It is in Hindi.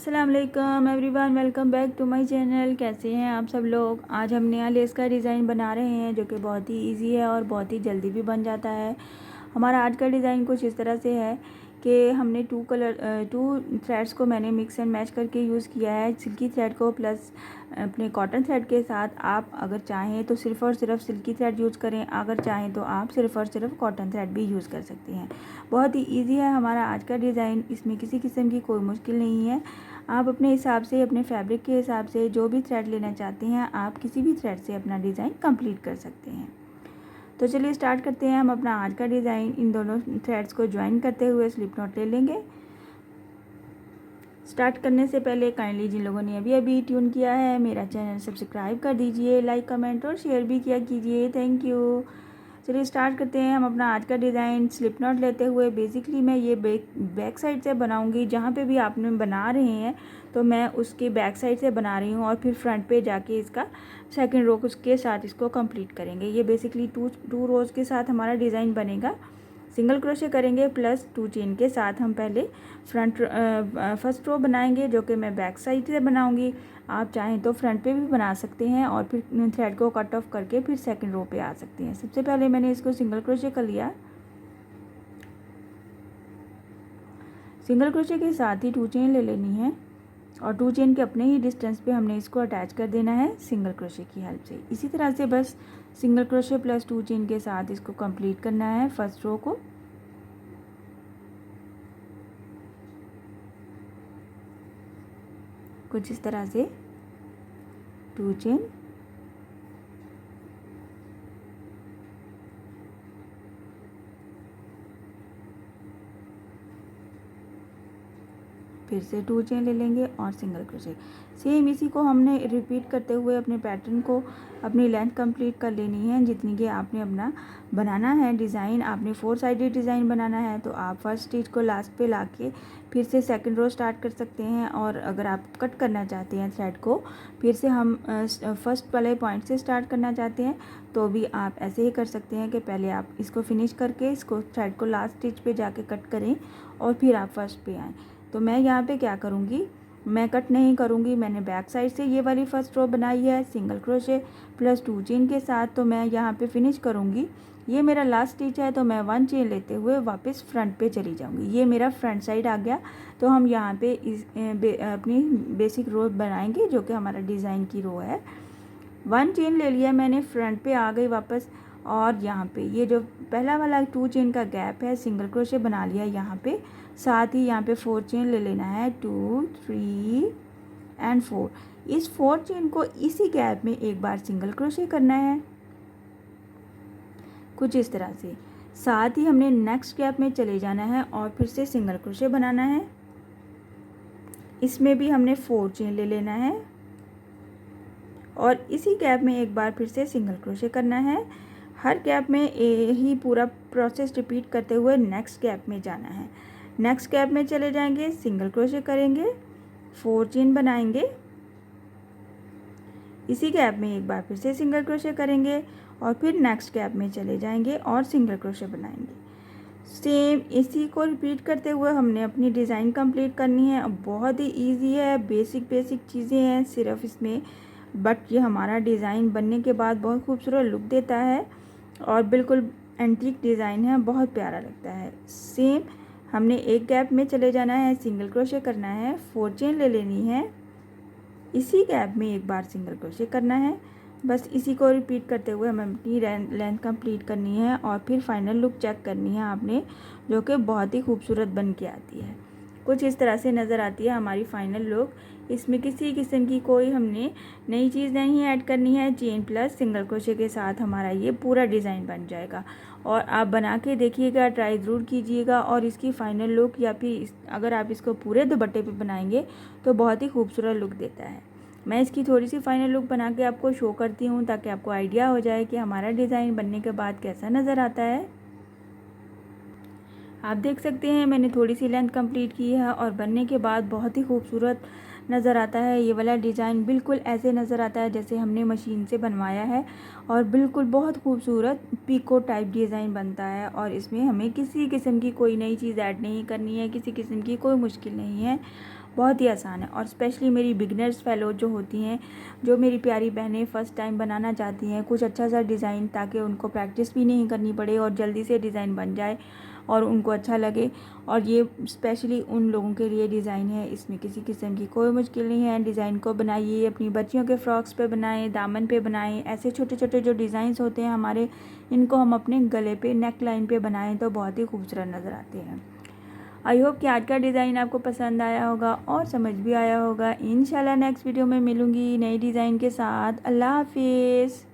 अस्सलाम वालेकुम everyone, welcome back to my channel. कैसे हैं आप सब लोग। आज हम नया लेस का डिज़ाइन बना रहे हैं जो कि बहुत ही इजी है और बहुत ही जल्दी भी बन जाता है। हमारा आज का डिज़ाइन कुछ इस तरह से है कि हमने टू थ्रेड्स को मैंने मिक्स एंड मैच करके यूज़ किया है, सिल्की थ्रेड को प्लस अपने कॉटन थ्रेड के साथ। आप अगर चाहें तो सिर्फ़ और सिर्फ सिल्की थ्रेड यूज़ करें, अगर चाहें तो आप सिर्फ़ और सिर्फ कॉटन थ्रेड भी यूज़ कर सकते हैं। बहुत ही इजी है हमारा आज का डिज़ाइन, इसमें किसी किस्म की कोई मुश्किल नहीं है। आप अपने हिसाब से, अपने फैब्रिक के हिसाब से जो भी थ्रेड लेना चाहते हैं, आप किसी भी थ्रेड से अपना डिज़ाइन कंप्लीट कर सकते हैं। तो चलिए स्टार्ट करते हैं हम अपना आज का डिज़ाइन। इन दोनों थ्रेड्स को ज्वाइन करते हुए स्लिप नॉट ले लेंगे। स्टार्ट करने से पहले काइंडली जिन लोगों ने अभी अभी ट्यून किया है मेरा चैनल सब्सक्राइब कर दीजिए, लाइक कमेंट और शेयर भी किया कीजिए। Thank you. चलिए स्टार्ट करते हैं हम अपना आज का डिज़ाइन। स्लिप नॉट लेते हुए बेसिकली मैं ये बैक साइड से बनाऊंगी। जहाँ पे भी आपने बना रहे हैं तो मैं उसके बैक साइड से बना रही हूँ और फिर फ्रंट पे जाके इसका सेकंड रो उसके साथ इसको कंप्लीट करेंगे। ये बेसिकली टू रोज़ के साथ हमारा डिज़ाइन बनेगा। सिंगल क्रोशे करेंगे प्लस 2 चेन के साथ हम पहले फर्स्ट रो बनाएंगे जो कि मैं बैक साइड से बनाऊंगी। आप चाहें तो फ्रंट पे भी बना सकते हैं और फिर थ्रेड को कट ऑफ करके फिर सेकंड रो पे आ सकते हैं। सबसे पहले मैंने इसको सिंगल क्रोशे कर लिया। सिंगल क्रोशे के साथ ही 2 चेन ले लेनी है और 2 चेन के अपने ही डिस्टेंस पे हमने इसको अटैच कर देना है सिंगल क्रोशे की हेल्प से। इसी तरह से बस सिंगल क्रोशे प्लस 2 चेन के साथ इसको कंप्लीट करना है फर्स्ट रो को। कुछ इस तरह से 2 चेन, फिर से 2 चेन ले लेंगे और सिंगल क्रोशे। सेम इसी को हमने रिपीट करते हुए अपने पैटर्न को अपनी लेंथ कंप्लीट कर लेनी है जितनी कि आपने अपना बनाना है डिज़ाइन। आपने 4 साइडेड डिज़ाइन बनाना है तो आप फर्स्ट स्टिच को लास्ट पे लाके फिर से सेकंड रो स्टार्ट कर सकते हैं। और अगर आप कट करना चाहते हैं थ्रेड को, फिर से हम फर्स्ट वाले पॉइंट से स्टार्ट करना चाहते हैं तो भी आप ऐसे ही कर सकते हैं कि पहले आप इसको फिनिश करके इसको थ्रेड को लास्ट स्टिच पे जाके कट करें और फिर आप फर्स्ट पे आएँ। तो मैं यहाँ पे क्या करूँगी, मैं कट नहीं करूँगी। मैंने बैक साइड से ये वाली फर्स्ट रो बनाई है सिंगल क्रोशे प्लस 2 चेन के साथ, तो मैं यहाँ पे फिनिश करूँगी। ये मेरा लास्ट स्टिच है तो मैं 1 चेन लेते हुए वापस फ्रंट पे चली जाऊँगी। ये मेरा फ्रंट साइड आ गया। तो हम यहाँ पे अपनी बेसिक रो बनाएंगे जो कि हमारा डिज़ाइन की रो है। 1 चेन ले लिया मैंने, फ्रंट पे आ गई वापस और यहाँ पे ये जो पहला वाला 2 चेन का गैप है सिंगल क्रोशे बना लिया यहाँ पे। साथ ही यहाँ पे 4 चेन ले लेना है, 2 3 एंड 4। इस 4 चेन को इसी गैप में एक बार सिंगल क्रोशे करना है कुछ इस तरह से। साथ ही हमने नेक्स्ट गैप में चले जाना है और फिर से सिंगल क्रोशे बनाना है। इसमें भी हमने 4 चेन ले लेना है और इसी गैप में एक बार फिर से सिंगल क्रोशे करना है। हर गैप में यही पूरा प्रोसेस रिपीट करते हुए नेक्स्ट गैप में जाना है। नेक्स्ट गैप में चले जाएंगे, सिंगल क्रोशे करेंगे, 4 चेन बनाएंगे, इसी गैप में एक बार फिर से सिंगल क्रोशे करेंगे और फिर नेक्स्ट गैप में चले जाएंगे और सिंगल क्रोशे बनाएंगे। सेम इसी को रिपीट करते हुए हमने अपनी डिज़ाइन कंप्लीट करनी है। अब बहुत ही इजी है, बेसिक चीज़ें हैं सिर्फ इसमें, बट ये हमारा डिज़ाइन बनने के बाद बहुत खूबसूरत लुक देता है और बिल्कुल एंटीक डिज़ाइन है, बहुत प्यारा लगता है। सेम हमने एक गैप में चले जाना है, सिंगल क्रोशे करना है, 4 चेन ले लेनी है, इसी गैप में एक बार सिंगल क्रोशे करना है। बस इसी को रिपीट करते हुए हमें अपनी लेंथ कंप्लीट करनी है और फिर फाइनल लुक चेक करनी है आपने, जो कि बहुत ही खूबसूरत बन के आती है। कुछ इस तरह से नज़र आती है हमारी फाइनल लुक। इसमें किसी किस्म की कोई हमने नई चीज़ नहीं ऐड करनी है। चेन प्लस सिंगल क्रोशे के साथ हमारा ये पूरा डिज़ाइन बन जाएगा और आप बना के देखिएगा, ट्राई ज़रूर कीजिएगा। और इसकी फ़ाइनल लुक या फिर अगर आप इसको पूरे दुपट्टे पे बनाएंगे तो बहुत ही खूबसूरत लुक देता है। मैं इसकी थोड़ी सी फाइनल लुक बना के आपको शो करती हूँ ताकि आपको आइडिया हो जाए कि हमारा डिज़ाइन बनने के बाद कैसा नज़र आता है। आप देख सकते हैं मैंने थोड़ी सी लेंथ कंप्लीट की है और बनने के बाद बहुत ही खूबसूरत नज़र आता है। ये वाला डिज़ाइन बिल्कुल ऐसे नज़र आता है जैसे हमने मशीन से बनवाया है और बिल्कुल बहुत खूबसूरत पीको टाइप डिज़ाइन बनता है। और इसमें हमें किसी किस्म की कोई नई चीज़ ऐड नहीं करनी है, किसी किस्म की कोई मुश्किल नहीं है। बहुत ही आसान है। और स्पेशली मेरी बिगनर्स फेलो जो होती हैं, जो मेरी प्यारी बहनें फ़र्स्ट टाइम बनाना चाहती हैं कुछ अच्छा सा डिज़ाइन, ताकि उनको प्रैक्टिस भी नहीं करनी पड़े और जल्दी से डिज़ाइन बन जाए और उनको अच्छा लगे। और ये स्पेशली उन लोगों के लिए डिज़ाइन है, इसमें किसी किस्म की कोई मुश्किल नहीं है। डिज़ाइन को बनाइए, अपनी बच्चियों के फ्रॉक्स पे बनाएं, दामन पे बनाएं। ऐसे छोटे छोटे जो डिज़ाइंस होते हैं हमारे, इनको हम अपने गले पे, नेक लाइन पे बनाएं तो बहुत ही खूबसूरत नज़र आते हैं। आई होप कि आज का डिज़ाइन आपको पसंद आया होगा और समझ भी आया होगा। इंशाल्लाह नेक्स्ट वीडियो में मिलूँगी नई डिज़ाइन के साथ। अल्लाह हाफिज़।